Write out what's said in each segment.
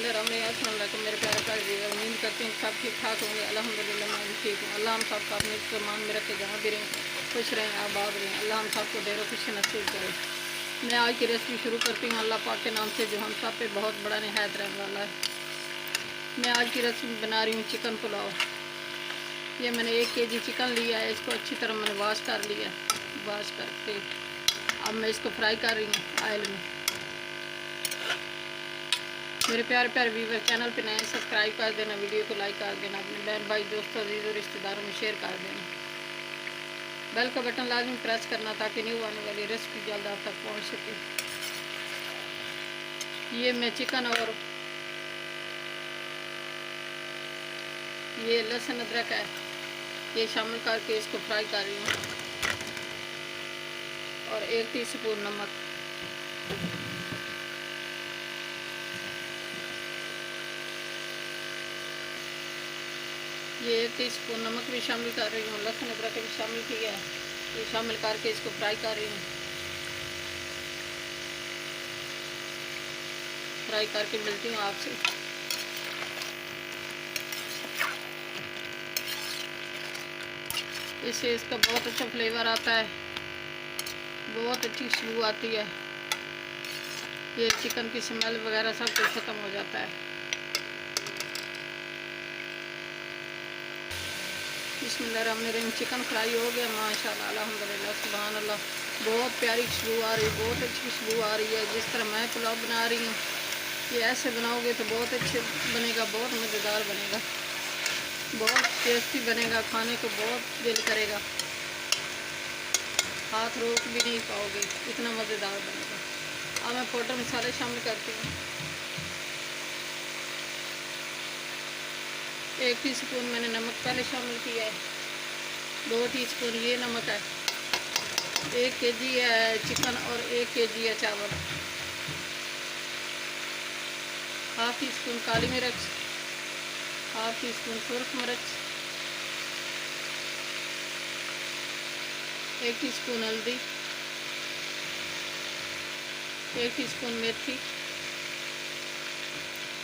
बिस्मिल्लाहिर्रहमानिर्रहीम। मेरे प्यारे प्यारे व्यूअर, उम्मीद करती हूँ सब ठीक ठाक होंगे। अल्हम्दुलिल्लाह मैं भी ठीक हूँ। अल्लाह हम सबको अपने ईमान में रखे, जहाँ भी रहें खुश रहें, आबाद रहें। अल्लाह हम सबको ढेरों खुशी नसीब करे। मैं आज की रेसिपी शुरू करती हूँ अल्लाह पाक के नाम से, जो हम सब पे बहुत बड़ा निहायत रहने वाला है। मैं आज की रेसिपी बना रही हूँ चिकन पुलाव। ये मैंने 1 kg चिकन लिया है। इसको अच्छी तरह मैंने वॉश कर लिया। वॉश करके अब मैं इसको फ्राई कर रही हूँ ऑयल में। मेरे प्यारे प्यारे व्यूवर, चैनल पे नए सब्सक्राइब कर देना, वीडियो को लाइक कर देना, अपने बहन भाई दोस्तों अजीज़ों रिश्तेदारों में शेयर कर देना। बेल का बटन लाजमी प्रेस करना ताकि न्यू आने वाली रेसिपी जल्द आप तक पहुंच सके। ये मैं चिकन और ये लहसुन अदरक है, ये शामिल करके इसको फ्राई कर रही हूँ। और 1 टीस्पून नमक, ये 1 टीस्पून नमक भी शामिल कर रही हूँ। लहसुन अदरक भी शामिल किया है, ये शामिल करके इसको फ्राई कर रही हूँ। फ्राई करके मिलती हूँ आपसे। इससे इसका बहुत अच्छा फ्लेवर आता है, बहुत अच्छी खुशबू आती है। ये चिकन की स्मेल वगैरह सब कुछ ख़त्म हो जाता है। बिस्मिल्लाहिर्रहमानिर्रहीम। चिकन फ्राई हो गया माशाल्लाह, अल्हम्दुलिल्लाह, सुभान अल्लाह। बहुत प्यारी खुशबू आ रही है, बहुत अच्छी खुशबू आ रही है। जिस तरह मैं पुलाव बना रही हूँ, ये ऐसे बनाओगे तो बहुत अच्छे बनेगा, बहुत मज़ेदार बनेगा, बहुत टेस्टी बनेगा, खाने को बहुत दिल करेगा, हाथ रोक भी नहीं पाओगे, इतना मज़ेदार बनेगा। अब मैं पाउडर मसाले शामिल करती हूँ। 1 टीस्पून मैंने नमक पहले शामिल किया है। 2 टीस्पून ये नमक है। 1 kg है चिकन और 1 kg है चावल। हाफ टीस्पून काली मिर्च, हाफ टीस्पून सुरख मिर्च, 1 टीस्पून हल्दी, 1 टीस्पून मेथी,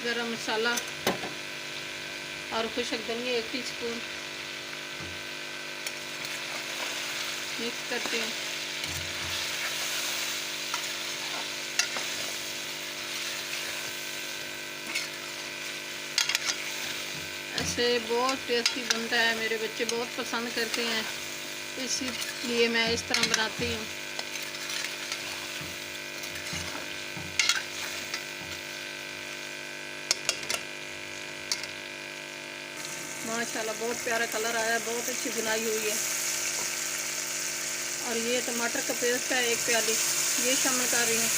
गरम मसाला और खुशक धनिया 1 टीस्पून। मिक्स करते हैं। ऐसे बहुत टेस्टी बनता है, मेरे बच्चे बहुत पसंद करते हैं, इसीलिए मैं इस तरह बनाती हूँ। माशाल्लाह बहुत प्यारा कलर आया, बहुत अच्छी बुनाई हुई है। और ये टमाटर का पेस्ट है 1 प्याली, ये शामिल कर रही हूँ।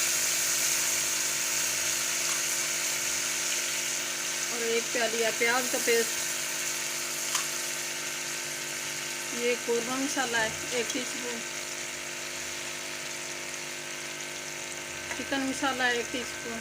और 1 प्याली है प्याज का पेस्ट। ये कोरमा मसाला है 1 टीस्पून। चिकन मसाला है 1 टीस्पून।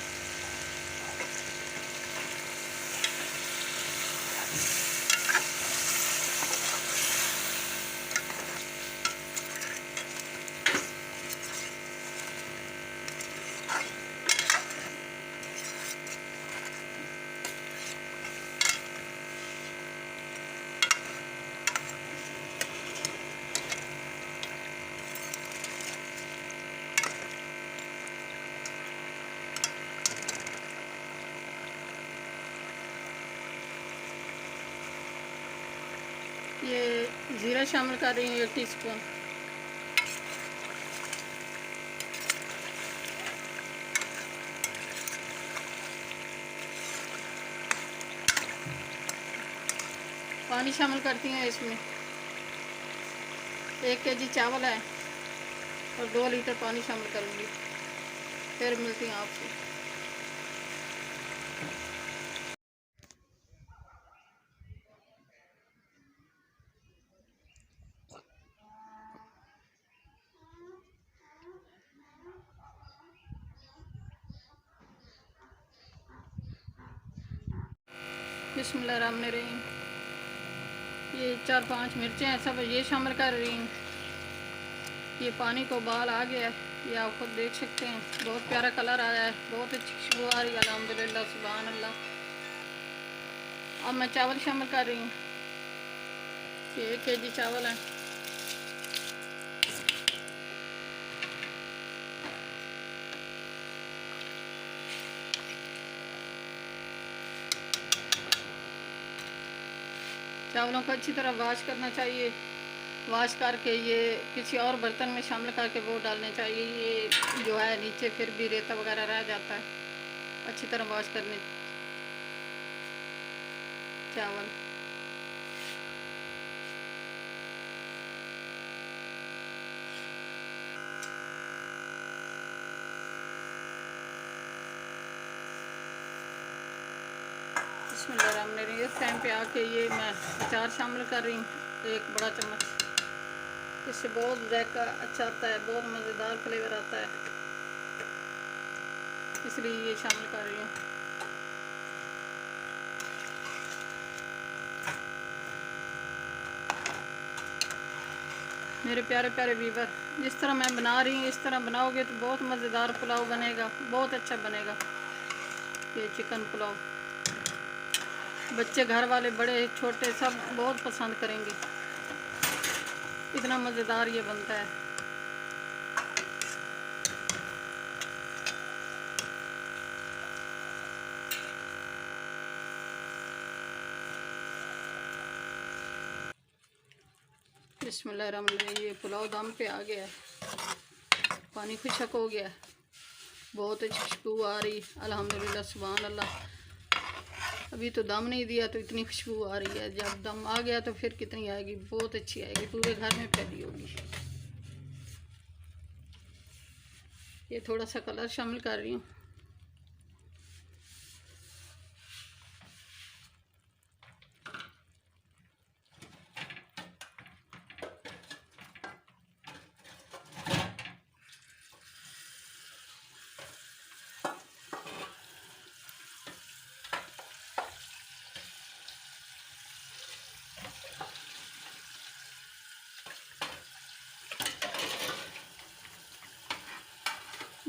ये ज़ीरा शामिल कर रही हूँ 1 टीस्पून। पानी शामिल करती हूँ इसमें। 1 kg चावल है और 2 लीटर पानी शामिल करूँगी। फिर मिलती हूँ आपसे। बिस्मिल्लाहिर्रहमानिर्रहीम। ये 4-5 मिर्चें हैं, सब ये शामिल कर रही हूँ। ये पानी को उबाल आ गया है, ये आप खुद देख सकते हैं। बहुत प्यारा कलर आया है, बहुत अच्छी खुशबू आ रही है, अल्हम्दुलिल्लाह, सुभान अल्लाह। अब मैं चावल शामिल कर रही हूँ। ये 1 kg चावल है। चावलों को अच्छी तरह वॉश करना चाहिए। वॉश करके ये किसी और बर्तन में शामिल करके वो डालने चाहिए। ये जो है नीचे फिर भी रेता वगैरह रह जाता है। अच्छी तरह वॉश करने चावल। बिस्मिल्लाहिर्रहमानिर्रहीम। इस टाइम पे आके ये मैं अचार शामिल कर रही हूँ, 1 बड़ा चम्मच। इससे बहुत जायका अच्छा आता है, बहुत मज़ेदार फ्लेवर आता है, इसलिए ये शामिल कर रही हूँ। मेरे प्यारे प्यारे व्यूअर, जिस तरह मैं बना रही हूँ इस तरह बनाओगे तो बहुत मज़ेदार पुलाव बनेगा, बहुत अच्छा बनेगा ये चिकन पुलाव। बच्चे, घर वाले, बड़े छोटे सब बहुत पसंद करेंगे, इतना मज़ेदार ये बनता है। बिस्मिल्लाहिर्रहमानिर्रहीम। ये पुलाव दम पे आ गया है, पानी खुशक हो गया है, बहुत अच्छी खुशबू आ रही, अल्हम्दुलिल्लाह, सुभान अल्लाह। अभी तो दम नहीं दिया तो इतनी खुशबू आ रही है, जब दम आ गया तो फिर कितनी आएगी, बहुत अच्छी आएगी, पूरे घर में फैली होगी। ये थोड़ा सा कलर शामिल कर रही हूँ।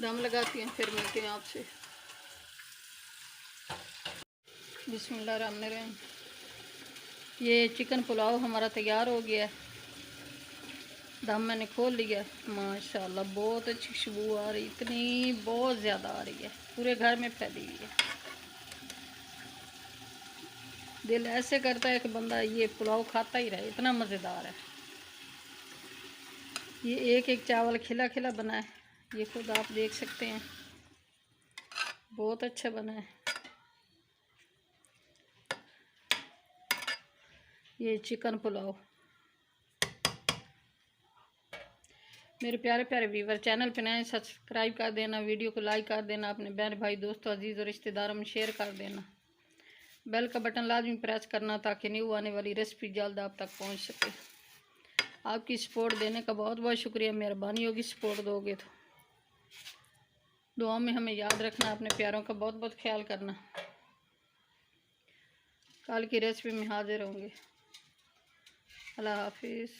दम लगाती हैं, फिर मिलते हैं आपसे। बिस्मिल्लाहिर्रहमानिर्रहीम। ये चिकन पुलाव हमारा तैयार हो गया है, दम मैंने खोल लिया। माशाल्लाह बहुत अच्छी खुशबू आ रही, इतनी बहुत ज़्यादा आ रही है, पूरे घर में फैली हुई है। दिल ऐसे करता है कि बंदा ये पुलाव खाता ही रहे, इतना मज़ेदार है। ये एक एक चावल खिला खिला बना है, ये खुद आप देख सकते हैं, बहुत अच्छा बना है। ये चिकन पुलाव। मेरे प्यारे प्यारे व्यूवर, चैनल पे नए सब्सक्राइब कर देना, वीडियो को लाइक कर देना, अपने बहन भाई दोस्तों अजीज़ और रिश्तेदारों में शेयर कर देना। बेल का बटन लाजमी प्रेस करना ताकि न्यू आने वाली रेसिपी जल्द आप तक पहुंच सके। आपकी सपोर्ट देने का बहुत बहुत शुक्रिया, मेहरबानी होगी सपोर्ट दोगे तो। दुआ में हमें याद रखना, अपने प्यारों का बहुत बहुत ख्याल करना। कल की रेसिपी में हाजिर होंगे। अल्लाह हाफिज़।